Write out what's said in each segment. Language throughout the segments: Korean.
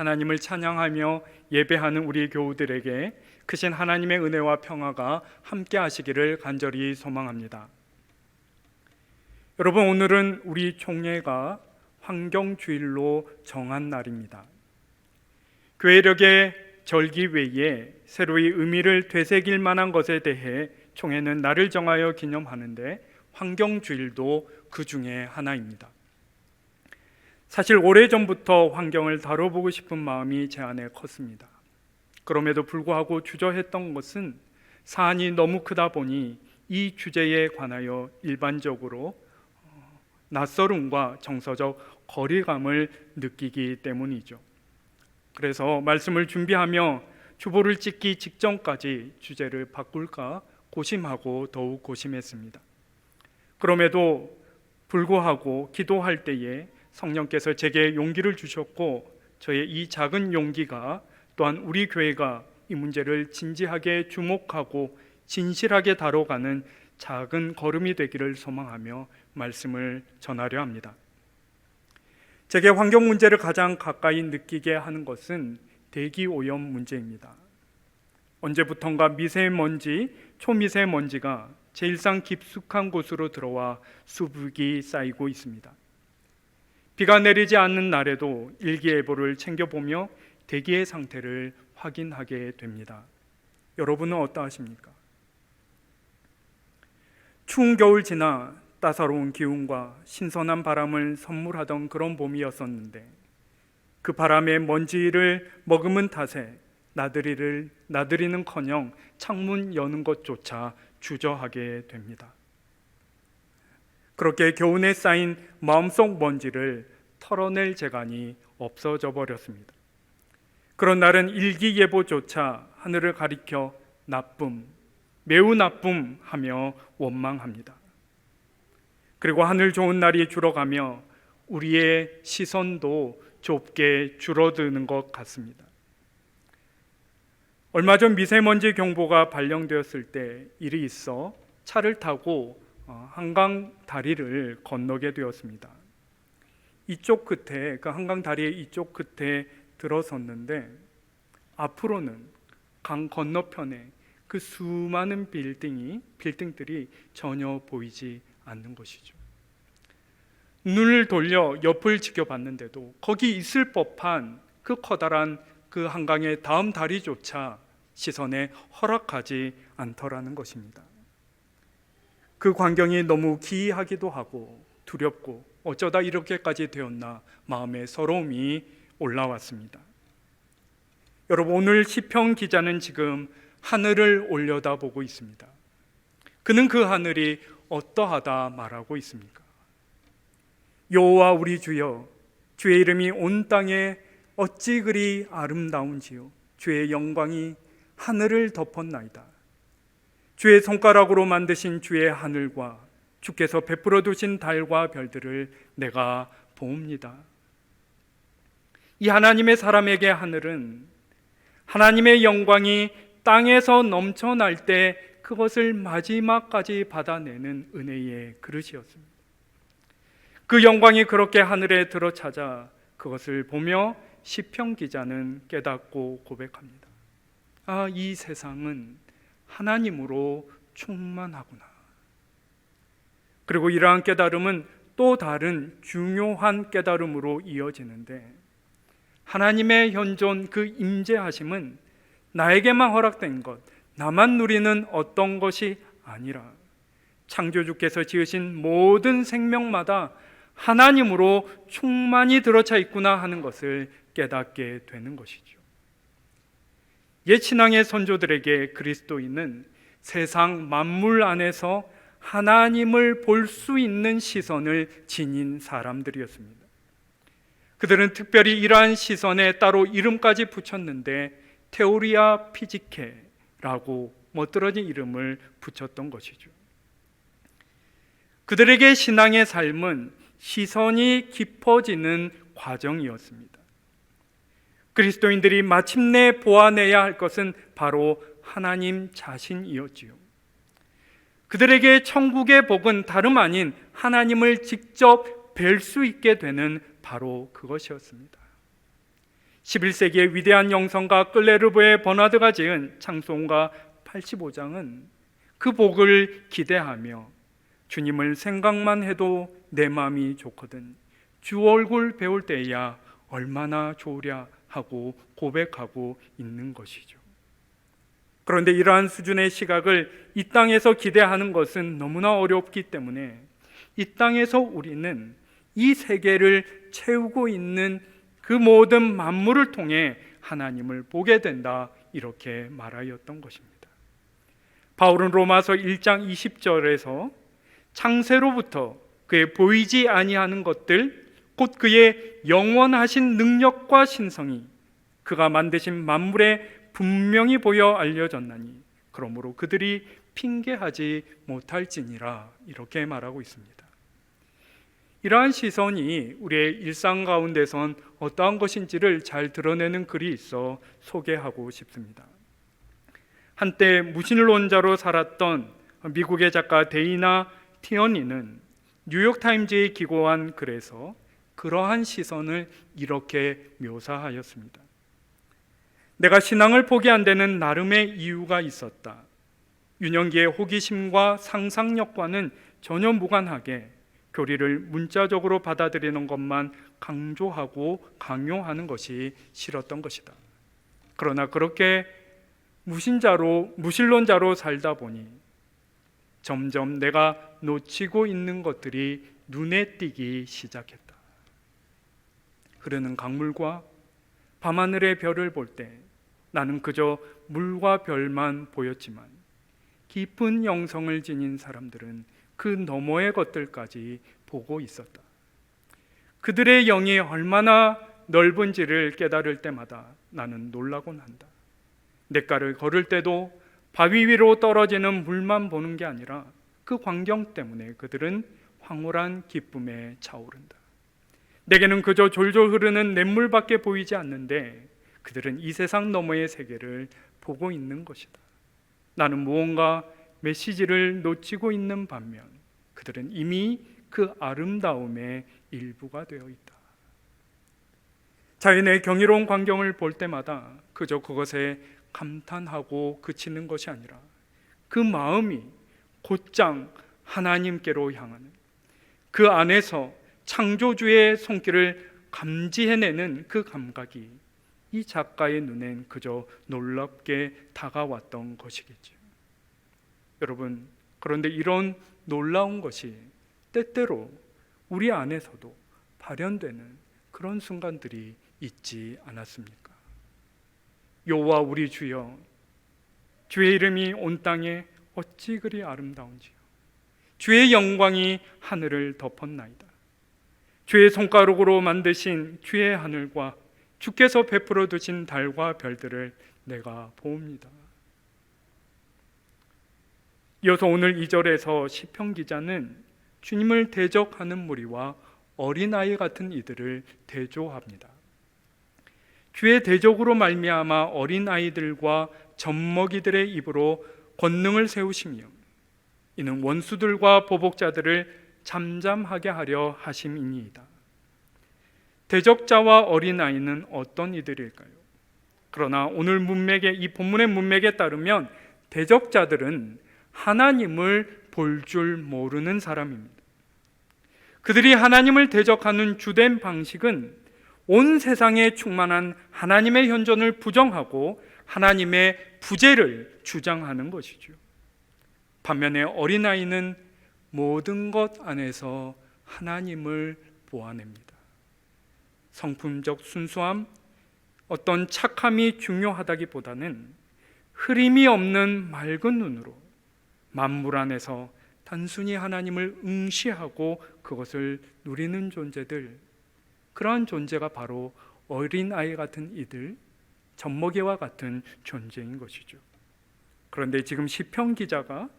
하나님을 찬양하며 예배하는 우리 교우들에게 크신 하나님의 은혜와 평화가 함께 하시기를 간절히 소망합니다. 여러분, 오늘은 우리 총회가 환경주일로 정한 날입니다. 교회력의 절기 외에 새로이 의미를 되새길 만한 것에 대해 총회는 날을 정하여 기념하는데 환경주일도 그 중에 하나입니다. 사실 오래전부터 환경을 다뤄보고 싶은 마음이 제 안에 컸습니다. 그럼에도 불구하고 주저했던 것은 사안이 너무 크다 보니 이 주제에 관하여 일반적으로 낯설음과 정서적 거리감을 느끼기 때문이죠. 그래서 말씀을 준비하며 주보를 찍기 직전까지 주제를 바꿀까 고심하고 더욱 고심했습니다. 그럼에도 불구하고 기도할 때에 성령께서 제게 용기를 주셨고, 저의 이 작은 용기가 또한 우리 교회가 이 문제를 진지하게 주목하고 진실하게 다뤄가는 작은 걸음이 되기를 소망하며 말씀을 전하려 합니다. 제게 환경 문제를 가장 가까이 느끼게 하는 것은 대기 오염 문제입니다. 언제부턴가 미세먼지, 초미세먼지가 제 일상 깊숙한 곳으로 들어와 수북이 쌓이고 있습니다. 비가 내리지 않는 날에도 일기예보를 챙겨보며 대기의 상태를 확인하게 됩니다. 여러분은 어떠하십니까? 추운 겨울 지나 따사로운 기운과 신선한 바람을 선물하던 그런 봄이었었는데, 그 바람에 먼지를 머금은 탓에 나들이는커녕 창문 여는 것조차 주저하게 됩니다. 그렇게 겨우내 쌓인 마음속 먼지를 털어낼 재간이 없어져 버렸습니다. 그런 날은 일기예보조차 하늘을 가리켜 나쁨, 매우 나쁨 하며 원망합니다. 그리고 하늘 좋은 날이 줄어가며 우리의 시선도 좁게 줄어드는 것 같습니다. 얼마 전 미세먼지 경보가 발령되었을 때 일이 있어 차를 타고 한강 다리를 건너게 되었습니다. 이쪽 끝에, 그 한강 다리의 이쪽 끝에 들어섰는데, 앞으로는 강 건너편에 그 수많은 빌딩들이 전혀 보이지 않는 것이죠. 눈을 돌려 옆을 지켜봤는데도 거기 있을 법한 그 커다란 그 한강의 다음 다리조차 시선에 허락하지 않더라는 것입니다. 그 광경이 너무 기이하기도 하고 두렵고 어쩌다 이렇게까지 되었나 마음에 서러움이 올라왔습니다. 여러분, 오늘 시편 기자는 지금 하늘을 올려다보고 있습니다. 그는 그 하늘이 어떠하다 말하고 있습니까? 여호와 우리 주여, 주의 이름이 온 땅에 어찌 그리 아름다운지요, 주의 영광이 하늘을 덮었나이다. 주의 손가락으로 만드신 주의 하늘과 주께서 베풀어 두신 달과 별들을 내가 보옵니다. 이 하나님의 사람에게 하늘은 하나님의 영광이 땅에서 넘쳐날 때 그것을 마지막까지 받아내는 은혜의 그릇이었습니다. 그 영광이 그렇게 하늘에 들어차자 그것을 보며 시편 기자는 깨닫고 고백합니다. 아, 이 세상은 하나님으로 충만하구나. 그리고 이러한 깨달음은 또 다른 중요한 깨달음으로 이어지는데, 하나님의 현존, 그 임재하심은 나에게만 허락된 것, 나만 누리는 어떤 것이 아니라 창조주께서 지으신 모든 생명마다 하나님으로 충만히 들어차 있구나 하는 것을 깨닫게 되는 것이죠. 옛 신앙의 선조들에게 그리스도인은 세상 만물 안에서 하나님을 볼 수 있는 시선을 지닌 사람들이었습니다. 그들은 특별히 이러한 시선에 따로 이름까지 붙였는데 테오리아 피지케라고 멋들어진 이름을 붙였던 것이죠. 그들에게 신앙의 삶은 시선이 깊어지는 과정이었습니다. 그리스도인들이 마침내 보아내야 할 것은 바로 하나님 자신이었지요. 그들에게 천국의 복은 다름 아닌 하나님을 직접 뵐 수 있게 되는 바로 그것이었습니다. 11세기의 위대한 영성가 클레르보의 버나드가 지은 찬송가 85장은 그 복을 기대하며 주님을 생각만 해도 내 마음이 좋거든 주 얼굴 배울 때야 얼마나 좋으랴 하고 고백하고 있는 것이죠. 그런데 이러한 수준의 시각을 이 땅에서 기대하는 것은 너무나 어렵기 때문에 이 땅에서 우리는 이 세계를 채우고 있는 그 모든 만물을 통해 하나님을 보게 된다, 이렇게 말하였던 것입니다. 바울은 로마서 1장 20절에서 창세로부터 그의 보이지 아니하는 것들, 곧 그의 영원하신 능력과 신성이 그가 만드신 만물에 분명히 보여 알려졌나니 그러므로 그들이 핑계하지 못할지니라, 이렇게 말하고 있습니다. 이러한 시선이 우리의 일상 가운데선 어떠한 것인지를 잘 드러내는 글이 있어 소개하고 싶습니다. 한때 무신론자로 살았던 미국의 작가 데이나 티어니는 뉴욕타임즈에 기고한 글에서 그러한 시선을 이렇게 묘사하였습니다. 내가 신앙을 포기한 데는 나름의 이유가 있었다. 윤영기의 호기심과 상상력과는 전혀 무관하게 교리를 문자적으로 받아들이는 것만 강조하고 강요하는 것이 싫었던 것이다. 그러나 그렇게 무신론자로 살다 보니 점점 내가 놓치고 있는 것들이 눈에 띄기 시작했다. 흐르는 강물과 밤하늘의 별을 볼 때 나는 그저 물과 별만 보였지만 깊은 영성을 지닌 사람들은 그 너머의 것들까지 보고 있었다. 그들의 영이 얼마나 넓은지를 깨달을 때마다 나는 놀라곤 한다. 냇가를 걸을 때도 바위 위로 떨어지는 물만 보는 게 아니라 그 광경 때문에 그들은 황홀한 기쁨에 차오른다. 내게는 그저 졸졸 흐르는 냇물밖에 보이지 않는데 그들은 이 세상 너머의 세계를 보고 있는 것이다. 나는 무언가 메시지를 놓치고 있는 반면 그들은 이미 그 아름다움의 일부가 되어 있다. 자연의 경이로운 광경을 볼 때마다 그저 그것에 감탄하고 그치는 것이 아니라 그 마음이 곧장 하나님께로 향하는, 그 안에서 창조주의 손길을 감지해내는 그 감각이 이 작가의 눈엔 그저 놀랍게 다가왔던 것이겠죠. 여러분, 그런데 이런 놀라운 것이 때때로 우리 안에서도 발현되는 그런 순간들이 있지 않았습니까? 여호와 우리 주여, 주의 이름이 온 땅에 어찌 그리 아름다운지요. 주의 영광이 하늘을 덮었나이다. 주의 손가락으로 만드신 주의 하늘과 주께서 베풀어 두신 달과 별들을 내가 보옵니다. 이어서 오늘 2절에서 시편 기자는 주님을 대적하는 무리와 어린아이 같은 이들을 대조합니다. 주의 대적으로 말미암아 어린아이들과 젖먹이들의 입으로 권능을 세우시며 이는 원수들과 보복자들을 잠잠하게 하려 하심이니이다. 대적자와 어린아이는 어떤 이들일까요? 그러나 오늘 문맥에, 이 본문의 문맥에 따르면 대적자들은 하나님을 볼 줄 모르는 사람입니다. 그들이 하나님을 대적하는 주된 방식은 온 세상에 충만한 하나님의 현존을 부정하고 하나님의 부재를 주장하는 것이죠. 반면에 어린아이는 모든 것 안에서 하나님을 보아냅니다. 성품적 순수함, 어떤 착함이 중요하다기보다는 흐림이 없는 맑은 눈으로 만물 안에서 단순히 하나님을 응시하고 그것을 누리는 존재들, 그러한 존재가 바로 어린아이 같은 이들, 젖먹이와 같은 존재인 것이죠. 그런데 지금 시편 기자가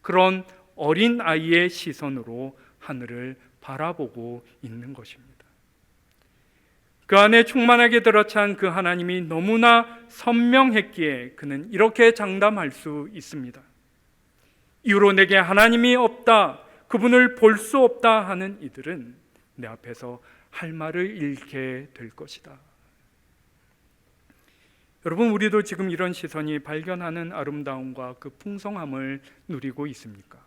그런 어린아이의 시선으로 하늘을 바라보고 있는 것입니다. 그 안에 충만하게 들어찬 그 하나님이 너무나 선명했기에 그는 이렇게 장담할 수 있습니다. 이후로 내게 하나님이 없다, 그분을 볼 수 없다 하는 이들은 내 앞에서 할 말을 잃게 될 것이다. 여러분, 우리도 지금 이런 시선이 발견하는 아름다움과 그 풍성함을 누리고 있습니까?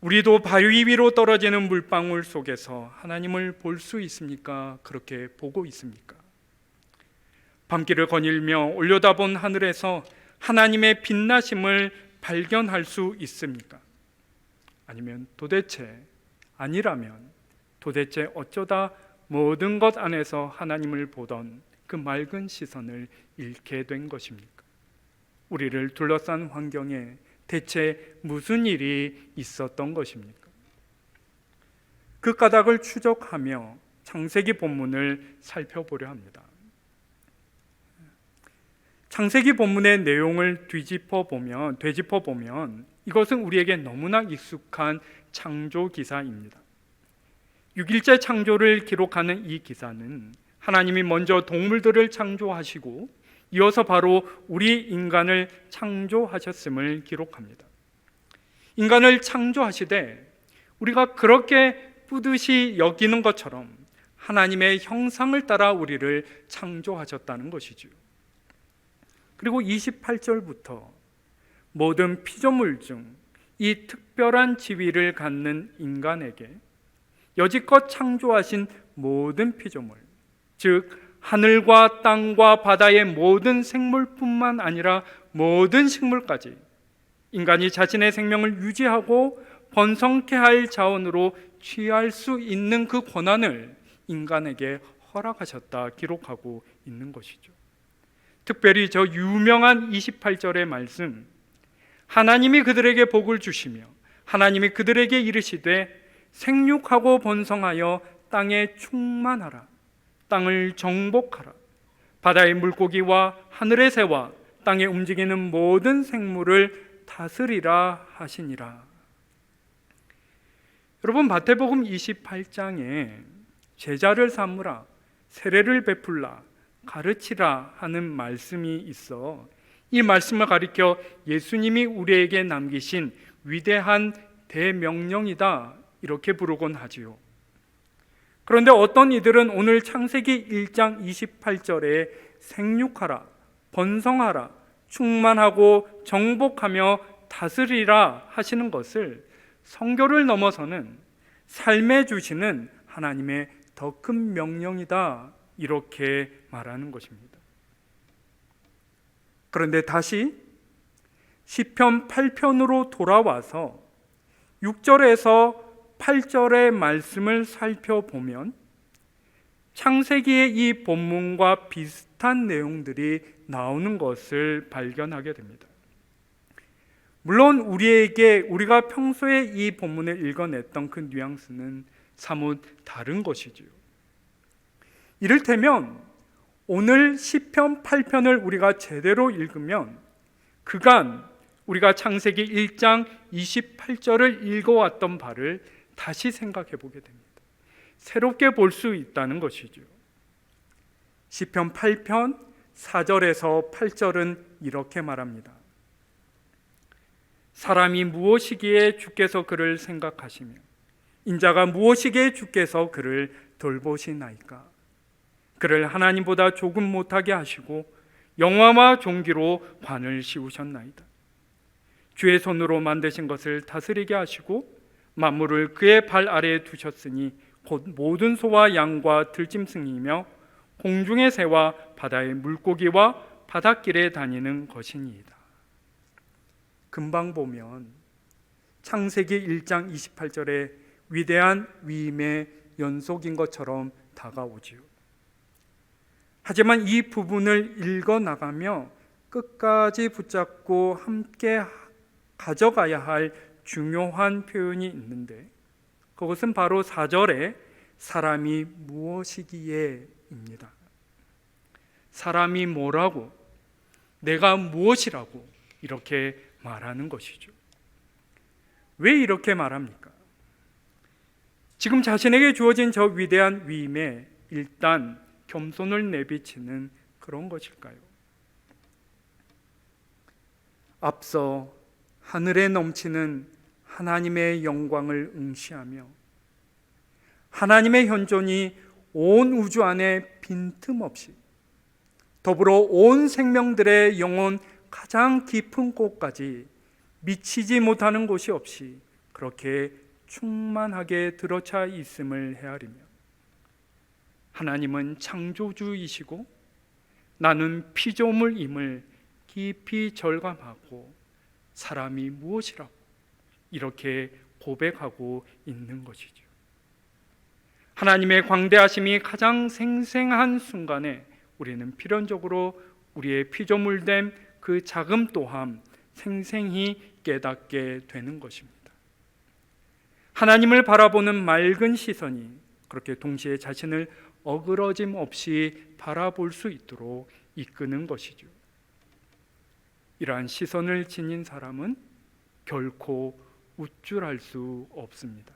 우리도 바위 위로 떨어지는 물방울 속에서 하나님을 볼 수 있습니까? 그렇게 보고 있습니까? 밤길을 거닐며 올려다본 하늘에서 하나님의 빛나심을 발견할 수 있습니까? 아니라면 도대체 어쩌다 모든 것 안에서 하나님을 보던 그 맑은 시선을 잃게 된 것입니까? 우리를 둘러싼 환경에 대체 무슨 일이 있었던 것입니까? 그 까닭을 추적하며 창세기 본문을 살펴보려 합니다. 창세기 본문의 내용을 되짚어 보면 이것은 우리에게 너무나 익숙한 창조 기사입니다. 6일째 창조를 기록하는 이 기사는 하나님이 먼저 동물들을 창조하시고 이어서 바로 우리 인간을 창조하셨음을 기록합니다. 인간을 창조하시되 우리가 그렇게 뿌듯이 여기는 것처럼 하나님의 형상을 따라 우리를 창조하셨다는 것이죠. 그리고 28절부터 모든 피조물 중 이 특별한 지위를 갖는 인간에게 여지껏 창조하신 모든 피조물, 즉 하늘과 땅과 바다의 모든 생물뿐만 아니라 모든 식물까지 인간이 자신의 생명을 유지하고 번성케 할 자원으로 취할 수 있는 그 권한을 인간에게 허락하셨다 기록하고 있는 것이죠. 특별히 저 유명한 28절의 말씀, 하나님이 그들에게 복을 주시며 하나님이 그들에게 이르시되 생육하고 번성하여 땅에 충만하라, 땅을 정복하라, 바다의 물고기와 하늘의 새와 땅에 움직이는 모든 생물을 다스리라 하시니라. 여러분, 마태복음 28장에 제자를 삼으라, 세례를 베풀라, 가르치라 하는 말씀이 있어 이 말씀을 가리켜 예수님이 우리에게 남기신 위대한 대명령이다 이렇게 부르곤 하지요. 그런데 어떤 이들은 오늘 창세기 1장 28절에 생육하라, 번성하라, 충만하고 정복하며 다스리라 하시는 것을 성교를 넘어서는 삶에 주시는 하나님의 더 큰 명령이다 이렇게 말하는 것입니다. 그런데 다시 시편 8편으로 돌아와서 6절에서 8절의 말씀을 살펴보면 창세기의 이 본문과 비슷한 내용들이 나오는 것을 발견하게 됩니다. 물론 우리가 평소에 이 본문을 읽어냈던 그 뉘앙스는 사뭇 다른 것이지요. 이를테면 오늘 시편 8편을 우리가 제대로 읽으면 그간 우리가 창세기 1장 28절을 읽어왔던 바를 다시 생각해 보게 됩니다. 새롭게 볼 수 있다는 것이죠. 시편 8편 4절에서 8절은 이렇게 말합니다. 사람이 무엇이기에 주께서 그를 생각하시며 인자가 무엇이기에 주께서 그를 돌보시나이까. 그를 하나님보다 조금 못하게 하시고 영화와 종기로 관을 씌우셨나이다. 주의 손으로 만드신 것을 다스리게 하시고 만물을 그의 발 아래에 두셨으니 곧 모든 소와 양과 들짐승이며 공중의 새와 바다의 물고기와 바닷길에 다니는 것이니이다. 금방 보면 창세기 1장 28절의 위대한 위임의 연속인 것처럼 다가오지요. 하지만 이 부분을 읽어나가며 끝까지 붙잡고 함께 가져가야 할 중요한 표현이 있는데 그것은 바로 4절에 사람이 무엇이기에입니다. 사람이 뭐라고, 내가 무엇이라고 이렇게 말하는 것이죠. 왜 이렇게 말합니까? 지금 자신에게 주어진 저 위대한 위임에 일단 겸손을 내비치는 그런 것일까요? 앞서 하늘에 넘치는 하나님의 영광을 응시하며 하나님의 현존이 온 우주 안에 빈틈없이 더불어 온 생명들의 영혼 가장 깊은 곳까지 미치지 못하는 곳이 없이 그렇게 충만하게 들어차 있음을 헤아리며, 하나님은 창조주이시고 나는 피조물임을 깊이 절감하고 사람이 무엇이라고 이렇게 고백하고 있는 것이죠. 하나님의 광대하심이 가장 생생한 순간에 우리는 필연적으로 우리의 피조물됨 그 자금 또한 생생히 깨닫게 되는 것입니다. 하나님을 바라보는 맑은 시선이 그렇게 동시에 자신을 어그러짐 없이 바라볼 수 있도록 이끄는 것이죠. 이러한 시선을 지닌 사람은 결코 우쭐할 수 없습니다.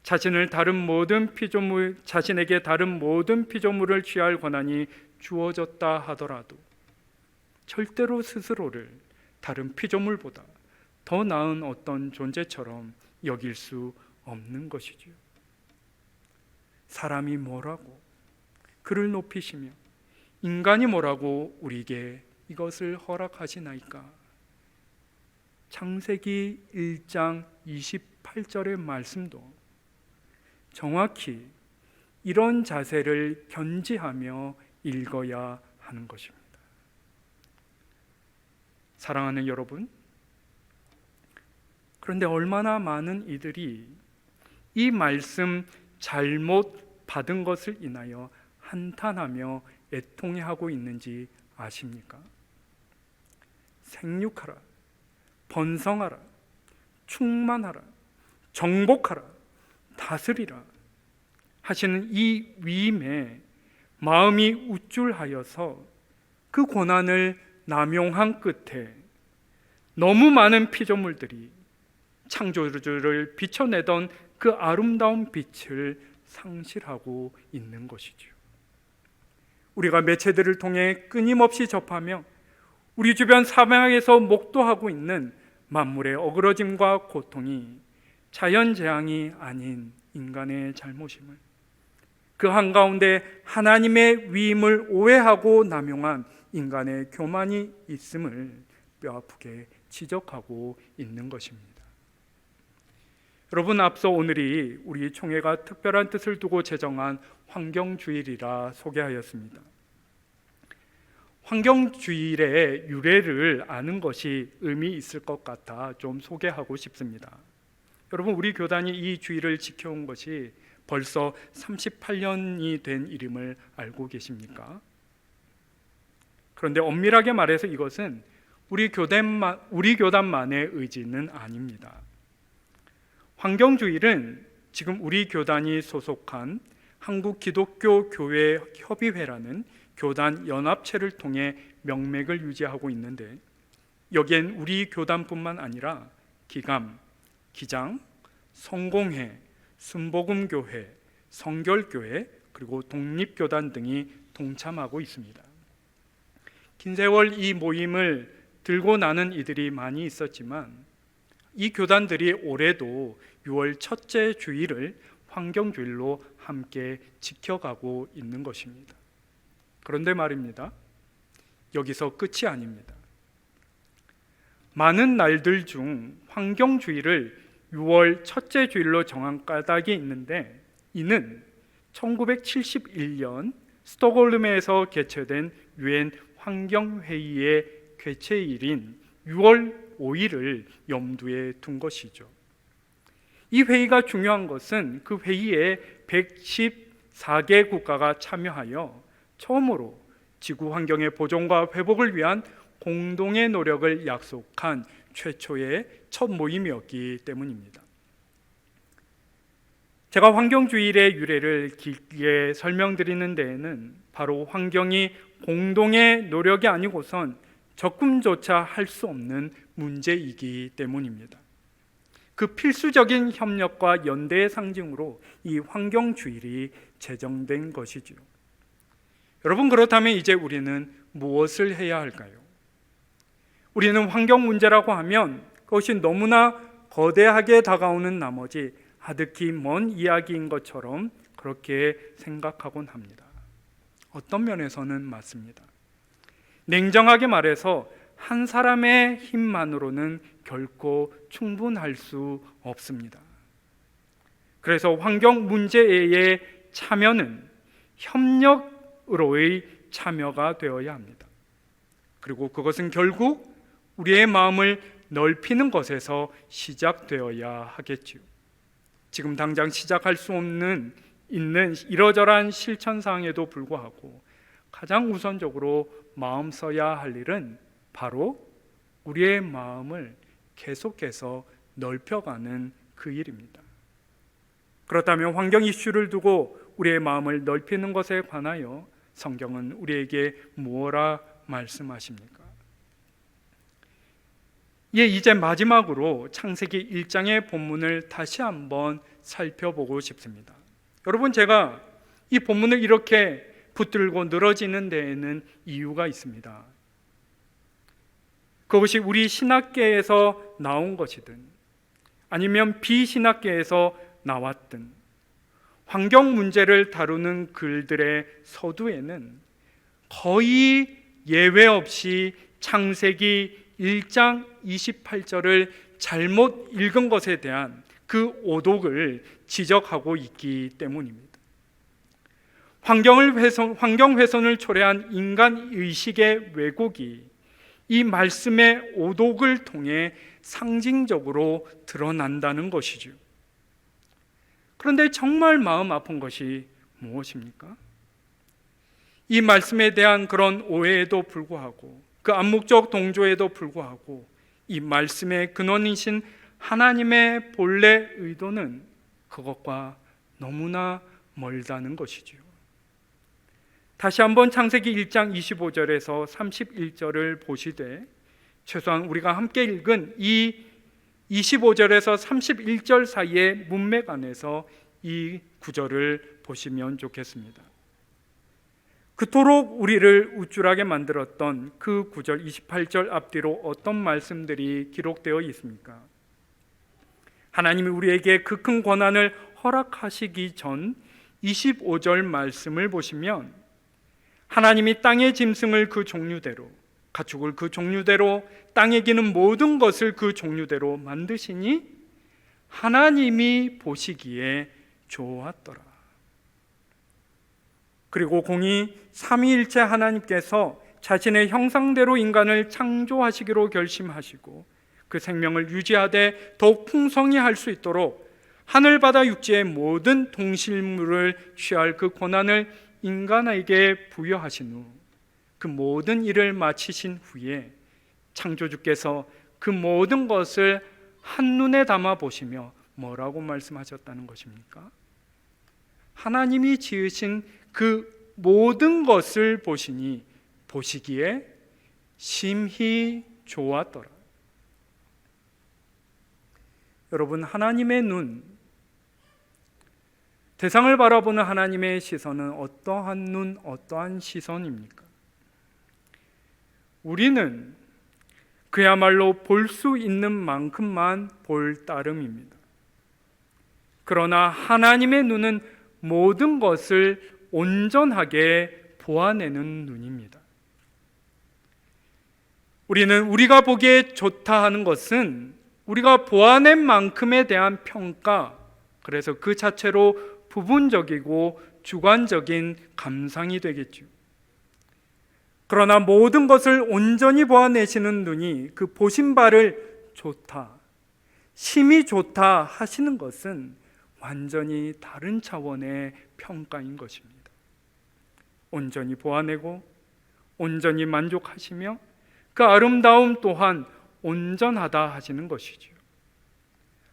자신에게 다른 모든 피조물을 취할 권한이 주어졌다 하더라도 절대로 스스로를 다른 피조물보다 더 나은 어떤 존재처럼 여길 수 없는 것이죠. 사람이 뭐라고 그를 높이시며 인간이 뭐라고 우리에게 이것을 허락하시나이까. 창세기 1장 28절의 말씀도 정확히 이런 자세를 견지하며 읽어야 하는 것입니다. 사랑하는 여러분, 그런데 얼마나 많은 이들이 이 말씀 잘못 받은 것을 인하여 한탄하며 애통해하고 있는지 아십니까? 생육하라, 번성하라, 충만하라, 정복하라, 다스리라 하시는 이 위임에 마음이 우쭐하여서 그 권한을 남용한 끝에 너무 많은 피조물들이 창조주를 비춰내던 그 아름다운 빛을 상실하고 있는 것이죠. 우리가 매체들을 통해 끊임없이 접하며 우리 주변 사방에서 목도하고 있는 만물의 어그러짐과 고통이 자연재앙이 아닌 인간의 잘못임을, 그 한가운데 하나님의 위임을 오해하고 남용한 인간의 교만이 있음을 뼈아프게 지적하고 있는 것입니다. 여러분, 앞서 오늘이 우리 총회가 특별한 뜻을 두고 제정한 환경주일이라 소개하였습니다. 환경주일의 유래를 아는 것이 의미 있을 것 같아 좀 소개하고 싶습니다. 여러분, 우리 교단이 이 주일을 지켜온 것이 벌써 38년이 된 일임을 알고 계십니까? 그런데 엄밀하게 말해서 이것은 우리 교단만의 의지는 아닙니다. 환경주일은 지금 우리 교단이 소속한 한국기독교교회협의회라는 교단 연합체를 통해 명맥을 유지하고 있는데, 여기엔 우리 교단뿐만 아니라 기감, 기장, 성공회, 순복음교회, 성결교회, 그리고 독립교단 등이 동참하고 있습니다. 긴 세월 이 모임을 들고 나는 이들이 많이 있었지만 이 교단들이 올해도 6월 첫째 주일을 환경주일로 함께 지켜가고 있는 것입니다. 그런데 말입니다, 여기서 끝이 아닙니다. 많은 날들 중 환경주일을 6월 첫째 주일로 정한 까닭이 있는데, 이는 1971년 스톡홀름에서 개최된 유엔 환경회의의 개최일인 6월 5일을 염두에 둔 것이죠. 이 회의가 중요한 것은 그 회의에 114개 국가가 참여하여 처음으로 지구 환경의 보존과 회복을 위한 공동의 노력을 약속한 최초의 첫 모임이었기 때문입니다. 제가 환경주일의 유래를 길게 설명드리는 데에는 바로 환경이 공동의 노력이 아니고선 접근조차 할 수 없는 문제이기 때문입니다. 그 필수적인 협력과 연대의 상징으로 이 환경주일이 제정된 것이죠. 여러분, 그렇다면 이제 우리는 무엇을 해야 할까요? 우리는 환경 문제라고 하면 그것이 너무나 거대하게 다가오는 나머지 하드키 먼 이야기인 것처럼 그렇게 생각하곤 합니다. 어떤 면에서는 맞습니다. 냉정하게 말해서 한 사람의 힘만으로는 결코 충분할 수 없습니다. 그래서 환경 문제의 참여는 협력으로의 참여가 되어야 합니다. 그리고 그것은 결국 우리의 마음을 넓히는 것에서 시작되어야 하겠지요. 지금 당장 시작할 수 없는 있는 이러저러한 실천사항에도 불구하고 가장 우선적으로 마음 써야 할 일은 바로 우리의 마음을 계속해서 넓혀가는 그 일입니다. 그렇다면 환경 이슈를 두고 우리의 마음을 넓히는 것에 관하여 성경은 우리에게 무엇라 말씀하십니까? 예, 이제 마지막으로 창세기 1장의 본문을 다시 한번 살펴보고 싶습니다. 여러분, 제가 이 본문을 이렇게 붙들고 늘어지는 데에는 이유가 있습니다. 그것이 우리 신학계에서 나온 것이든 아니면 비신학계에서 나왔든 환경 문제를 다루는 글들의 서두에는 거의 예외 없이 창세기 1장 28절을 잘못 읽은 것에 대한 그 오독을 지적하고 있기 때문입니다. 환경 훼손을 초래한 인간 의식의 왜곡이 이 말씀의 오독을 통해 상징적으로 드러난다는 것이죠. 그런데 정말 마음 아픈 것이 무엇입니까? 이 말씀에 대한 그런 오해에도 불구하고 그 암묵적 동조에도 불구하고 이 말씀의 근원이신 하나님의 본래 의도는 그것과 너무나 멀다는 것이지요. 다시 한번 창세기 1장 25절에서 31절을 보시되 최소한 우리가 함께 읽은 이 25절에서 31절 사이의 문맥 안에서 이 구절을 보시면 좋겠습니다. 그토록 우리를 우쭐하게 만들었던 그 구절 28절 앞뒤로 어떤 말씀들이 기록되어 있습니까? 하나님이 우리에게 그 큰 권한을 허락하시기 전 25절 말씀을 보시면 하나님이 땅의 짐승을 그 종류대로, 가축을 그 종류대로, 땅에 기는 모든 것을 그 종류대로 만드시니 하나님이 보시기에 좋았더라. 그리고 공의 삼위일체 하나님께서 자신의 형상대로 인간을 창조하시기로 결심하시고 그 생명을 유지하되 더욱 풍성히 할 수 있도록 하늘 바다 육지의 모든 동식물을 취할 그 권한을 인간에게 부여하신 후 그 모든 일을 마치신 후에 창조주께서 그 모든 것을 한눈에 담아 보시며 뭐라고 말씀하셨다는 것입니까? 하나님이 지으신 그 모든 것을 보시니 보시기에 심히 좋았더라. 여러분, 하나님의 눈, 세상을 바라보는 하나님의 시선은 어떠한 눈, 어떠한 시선입니까? 우리는 그야말로 볼 수 있는 만큼만 볼 따름입니다. 그러나 하나님의 눈은 모든 것을 온전하게 보아내는 눈입니다. 우리는 우리가 보기에 좋다 하는 것은 우리가 보아낸 만큼에 대한 평가, 그래서 그 자체로 부분적이고 주관적인 감상이 되겠죠. 그러나 모든 것을 온전히 보아내시는 눈이 그 보신 바를 좋다, 심히 좋다 하시는 것은 완전히 다른 차원의 평가인 것입니다. 온전히 보아내고 온전히 만족하시며 그 아름다움 또한 온전하다 하시는 것이죠.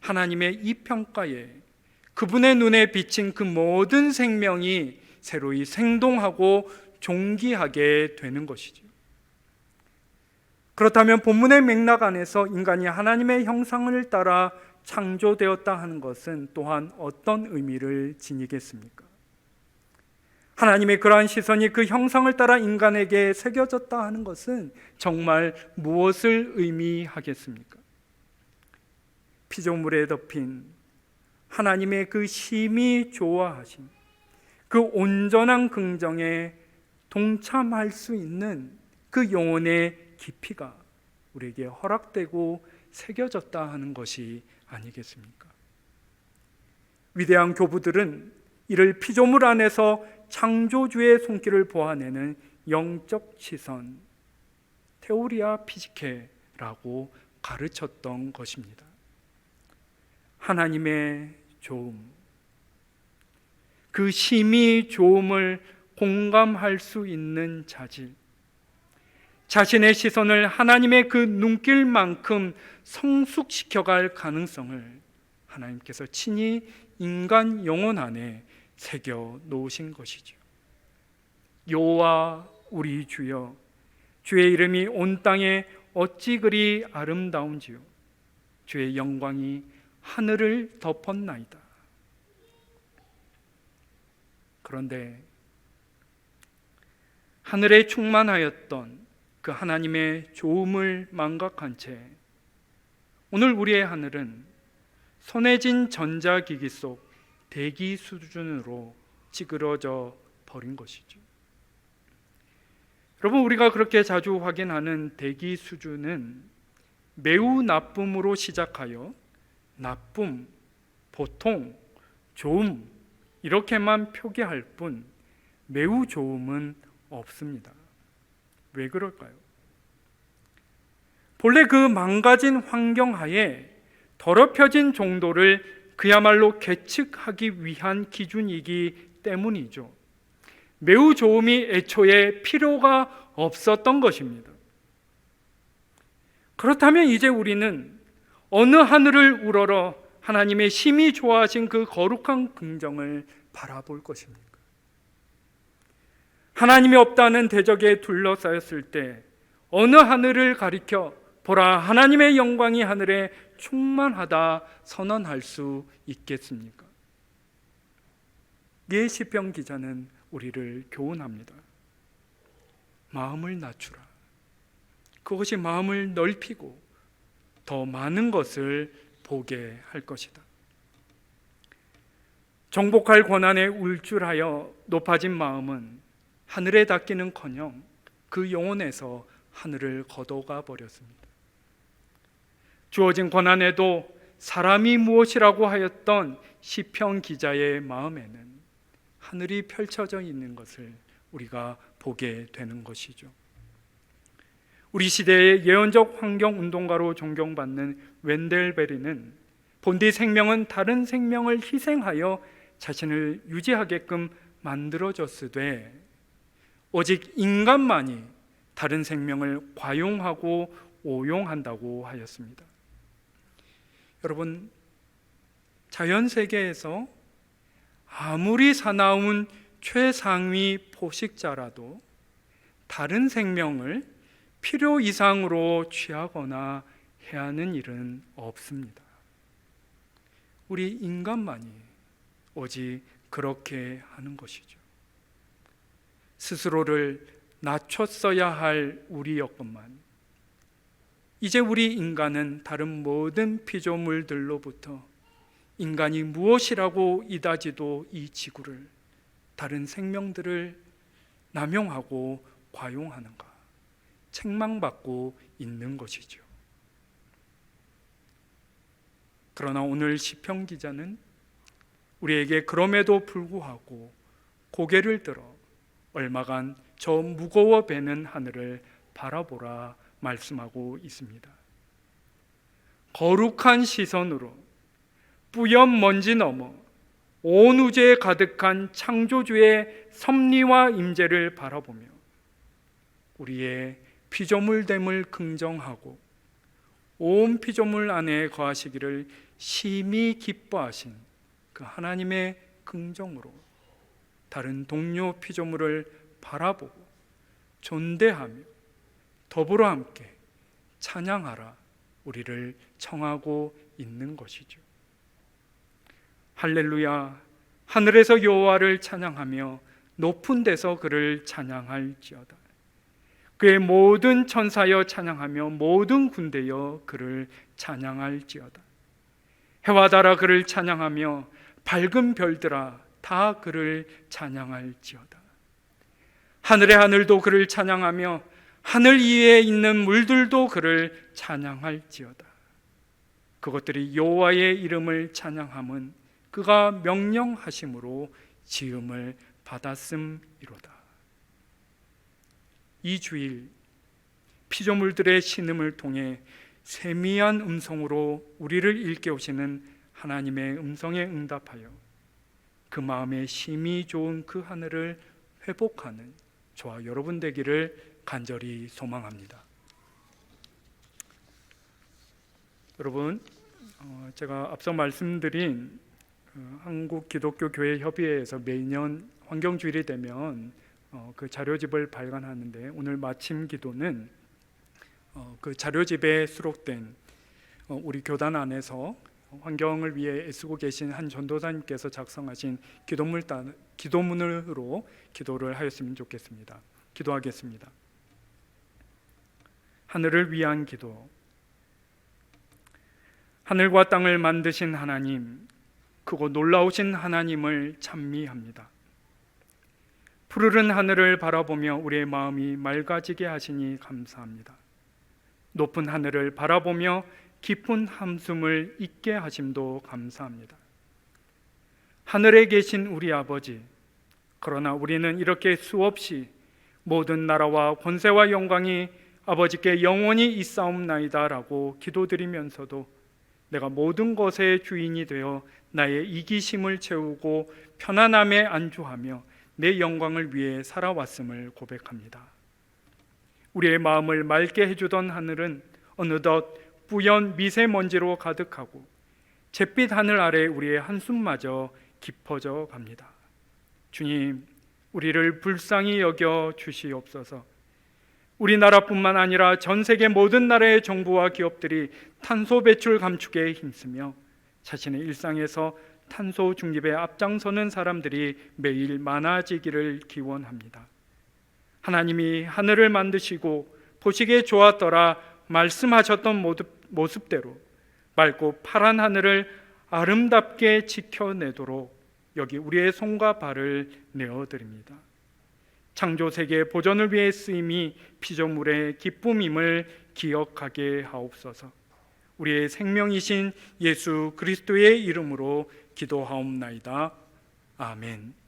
하나님의 이 평가에 그분의 눈에 비친 그 모든 생명이 새로이 생동하고 존귀하게 되는 것이죠. 그렇다면 본문의 맥락 안에서 인간이 하나님의 형상을 따라 창조되었다 하는 것은 또한 어떤 의미를 지니겠습니까? 하나님의 그러한 시선이 그 형상을 따라 인간에게 새겨졌다 하는 것은 정말 무엇을 의미하겠습니까? 피조물에 덮인 하나님의 그 심히 좋아하심, 그 온전한 긍정의 동참할 수 있는 그 영혼의 깊이가 우리에게 허락되고 새겨졌다 하는 것이 아니겠습니까? 위대한 교부들은 이를 피조물 안에서 창조주의 손길을 보아내는 영적 시선, 테오리아 피지케라고 가르쳤던 것입니다. 하나님의 좋음, 그 심히 좋음을 공감할 수 있는 자질, 자신의 시선을 하나님의 그 눈길만큼 성숙시켜갈 가능성을 하나님께서 친히 인간 영혼 안에 새겨 놓으신 것이죠. 여호와 우리 주여, 주의 이름이 온 땅에 어찌 그리 아름다운지요, 주의 영광이 하늘을 덮었나이다. 그런데 하늘에 충만하였던 그 하나님의 좋음을 망각한 채 오늘 우리의 하늘은 손에 쥔 전자기기 속 대기 수준으로 찌그러져 버린 것이죠. 여러분, 우리가 그렇게 자주 확인하는 대기 수준은 매우 나쁨으로 시작하여 나쁨, 보통, 좋음 이렇게만 표기할 뿐 매우 좋음은 없습니다. 왜 그럴까요? 본래 그 망가진 환경 하에 더럽혀진 정도를 그야말로 계측하기 위한 기준이기 때문이죠. 매우 좋음이 애초에 필요가 없었던 것입니다. 그렇다면 이제 우리는 어느 하늘을 우러러 하나님의 심히 좋아하신 그 거룩한 긍정을 바라볼 것입니까? 하나님이 없다는 대적에 둘러싸였을 때 어느 하늘을 가리켜 보라, 하나님의 영광이 하늘에 충만하다 선언할 수 있겠습니까? 예, 시편 기자는 우리를 교훈합니다. 마음을 낮추라. 그것이 마음을 넓히고 더 많은 것을 보게 할 것이다. 정복할 권한에 울줄하여 높아진 마음은 하늘에 닿기는커녕 그 영혼에서 하늘을 걷어가 버렸습니다. 주어진 권한에도 사람이 무엇이라고 하였던 시편 기자의 마음에는 하늘이 펼쳐져 있는 것을 우리가 보게 되는 것이죠. 우리 시대의 예언적 환경운동가로 존경받는 웬델 베리는 본디 생명은 다른 생명을 희생하여 자신을 유지하게끔 만들어졌으되 오직 인간만이 다른 생명을 과용하고 오용한다고 하였습니다. 여러분, 자연세계에서 아무리 사나운 최상위 포식자라도 다른 생명을 필요 이상으로 취하거나 해하는 일은 없습니다. 우리 인간만이 오직 그렇게 하는 것이죠. 스스로를 낮췄어야 할 우리였건만 이제 우리 인간은 다른 모든 피조물들로부터 인간이 무엇이라고 이다지도 이 지구를, 다른 생명들을 남용하고 과용하는가 책망받고 있는 것이죠. 그러나 오늘 시편 기자는 우리에게 그럼에도 불구하고 고개를 들어 얼마간 저 무거워 배는 하늘을 바라보라 말씀하고 있습니다. 거룩한 시선으로 뿌연 먼지 넘어 온 우주에 가득한 창조주의 섭리와 임재를 바라보며 우리의 피조물됨을 긍정하고 온 피조물 안에 거하시기를 심히 기뻐하신 그 하나님의 긍정으로 다른 동료 피조물을 바라보고 존대하며 더불어 함께 찬양하라 우리를 청하고 있는 것이죠. 할렐루야, 하늘에서 여호와를 찬양하며 높은 데서 그를 찬양할지어다. 그의 모든 천사여 찬양하며 모든 군대여 그를 찬양할지어다. 해와 달아 그를 찬양하며 밝은 별들아 다 그를 찬양할지어다. 하늘의 하늘도 그를 찬양하며 하늘 위에 있는 물들도 그를 찬양할지어다. 그것들이 여호와의 이름을 찬양함은 그가 명령하심으로 지음을 받았음이로다. 이 주일 피조물들의 신음을 통해 세미한 음성으로 우리를 일깨우시는 하나님의 음성에 응답하여 그 마음에 심히 좋은 그 하늘을 회복하는 저와 여러분 되기를 간절히 소망합니다. 여러분, 제가 앞서 말씀드린 한국기독교교회협의회에서 매년 환경주일이 되면 그 자료집을 발간하는데, 오늘 마침 기도는 그 자료집에 수록된 우리 교단 안에서 환경을 위해 애쓰고 계신 한 전도사님께서 작성하신 기도문으로 기도를 하였으면 좋겠습니다. 기도하겠습니다. 하늘을 위한 기도. 하늘과 땅을 만드신 하나님, 크고 놀라우신 하나님을 찬미합니다. 푸르른 하늘을 바라보며 우리의 마음이 맑아지게 하시니 감사합니다. 높은 하늘을 바라보며 깊은 한숨을 잊게 하심도 감사합니다. 하늘에 계신 우리 아버지, 그러나 우리는 이렇게 수없이 모든 나라와 권세와 영광이 아버지께 영원히 있사옵나이다 라고 기도드리면서도 내가 모든 것의 주인이 되어 나의 이기심을 채우고 편안함에 안주하며 내 영광을 위해 살아왔음을 고백합니다. 우리의 마음을 맑게 해주던 하늘은 어느덧 뿌연 미세먼지로 가득하고 잿빛 하늘 아래 우리의 한숨마저 깊어져 갑니다. 주님, 우리를 불쌍히 여겨 주시옵소서. 우리나라뿐만 아니라 전 세계 모든 나라의 정부와 기업들이 탄소 배출 감축에 힘쓰며 자신의 일상에서 탄소 중립에 앞장서는 사람들이 매일 많아지기를 기원합니다. 하나님이 하늘을 만드시고 보시기에 좋았더라 말씀하셨던 모습대로 맑고 파란 하늘을 아름답게 지켜내도록 여기 우리의 손과 발을 내어드립니다. 창조 세계의 보존을 위해 쓰임이 피조물의 기쁨임을 기억하게 하옵소서. 우리의 생명이신 예수 그리스도의 이름으로 기도하옵나이다. 아멘.